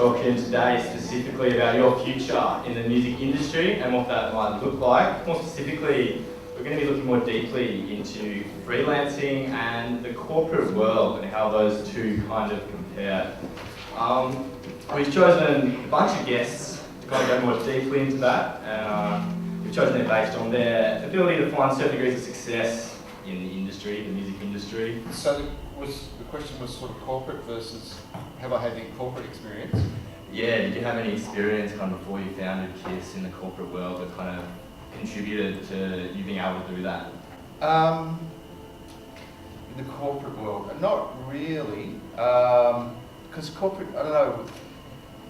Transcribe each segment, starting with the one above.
talking today specifically about your future in the music industry and what that might look like. More specifically, we're going to be looking more deeply into freelancing and the corporate world and how those two kind of compare. We've chosen a bunch of guests to kind of go more deeply into that. We've chosen them based on their ability to find certain degrees of success in the industry, the music industry. So the question was sort of corporate versus, have I had any corporate experience? Yeah, did you have any experience kind of before you founded KISS in the corporate world that kind of contributed to you being able to do that? In the corporate world, not really, because corporate, I don't know,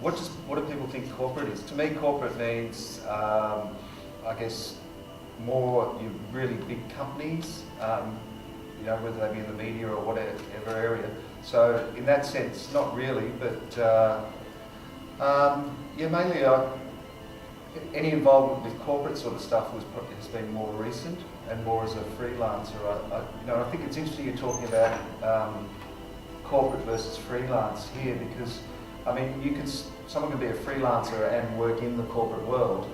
what do people think corporate is? To me, corporate means, I guess, more you really big companies, you know, whether they be in the media or whatever area. So in that sense, not really, but yeah, mainly any involvement with corporate sort of stuff has been more recent and more as a freelancer. You know, I think it's interesting you're talking about corporate versus freelance here, because I mean, someone can be a freelancer and work in the corporate world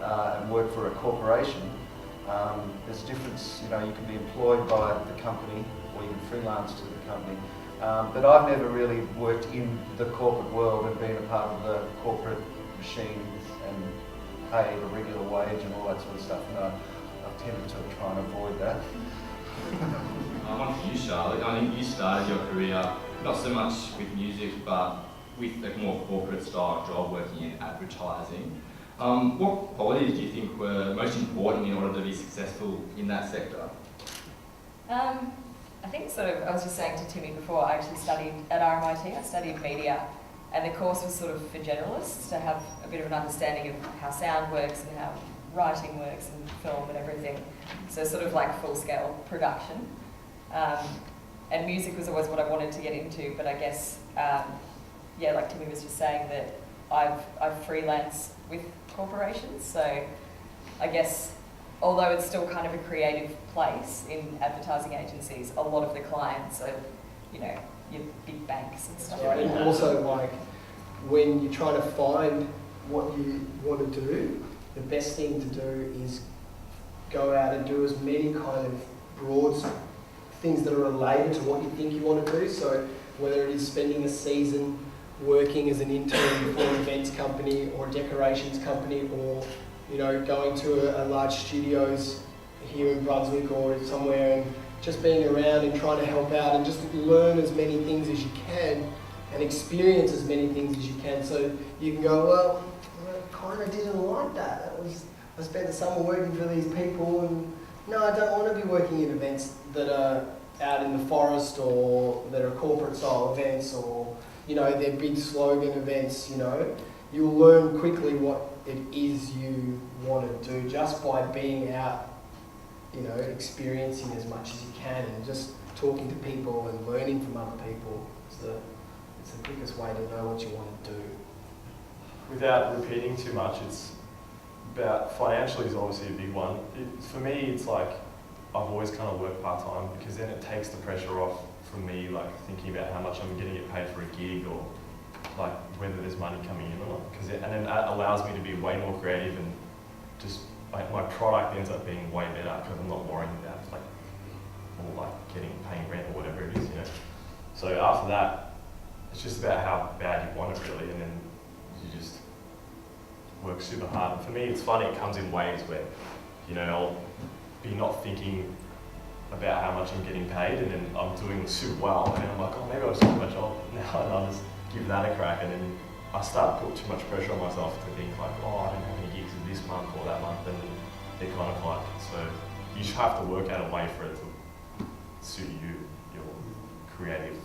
and work for a corporation. There's a difference, you know, you can be employed by the company or you can freelance to the company. But I've never really worked in the corporate world and been a part of the corporate machine and paid a regular wage and all that sort of stuff. No, I've tended to try and avoid that. On to you, Charlotte. I think you started your career not so much with music, but with a more corporate style job working in advertising. What qualities do you think were most important in order to be successful in that sector? I think I was just saying to Timmy before, I actually studied at RMIT, I studied media, and the course was sort of for generalists to have a bit of an understanding of how sound works and how writing works and film and everything. So sort of like full-scale production. And music was always what I wanted to get into, but I guess, yeah, like Timmy was just saying, that I've freelanced with corporations, so I guess although it's still kind of a creative place in advertising agencies, a lot of the clients are, you know, your big banks and stuff. Right, and also like when you're trying to find what you want to do, the best thing to do is go out and do as many kind of broad things that are related to what you think you want to do. So whether it is spending a season working as an intern for an events company or a decorations company, or you know, going to a large studios here in Brunswick or somewhere and just being around and trying to help out and just learn as many things as you can and experience as many things as you can, so you can go, well, I kind of didn't like that. I spent the summer working for these people, and no, I don't want to be working in events that are out in the forest or that are corporate style events, or you know, they're big slogan events. You know, you'll learn quickly what it is you want to do just by being out, you know, experiencing as much as you can and just talking to people and learning from other people. It's the quickest way to know what you want to do. Without repeating too much, it's about financially is obviously a big one. For me, it's like I've always kind of worked part-time, because then it takes the pressure off from me, like thinking about how much I'm going to get paid for a gig, or like whether there's money coming in or not, and then that allows me to be way more creative, and just like my product ends up being way better because I'm not worrying about paying rent or whatever it is, you know. So after that, it's just about how bad you want it really, and then you just work super hard. And for me, it's funny, it comes in waves where, you know, I'll be not thinking about how much I'm getting paid, and then I'm doing super well, and then I'm like, oh, maybe I'll just quit my job now, and I'll just give that a crack, and then I start to put too much pressure on myself to think like, oh, I don't have any gigs this month or that month, and they're kind of like, so you just have to work out a way for it to suit you, your creative.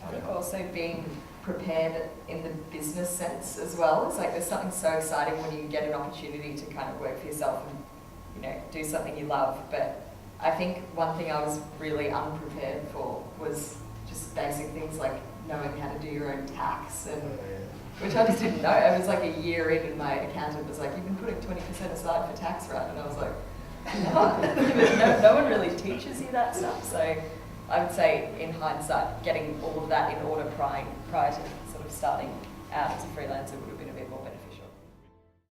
I think also being prepared in the business sense as well. It's like there's something so exciting when you get an opportunity to kind of work for yourself and, you know, do something you love. But I think one thing I was really unprepared for was just basic things like knowing how to do your own tax, and which I just didn't know. I was like a year in, and my accountant was like, "You've been putting 20% aside for tax, right?" And I was like, no one really teaches you that stuff. So I would say, in hindsight, getting all of that in order prior to sort of sort of starting out as a freelancer would have been a bit more beneficial.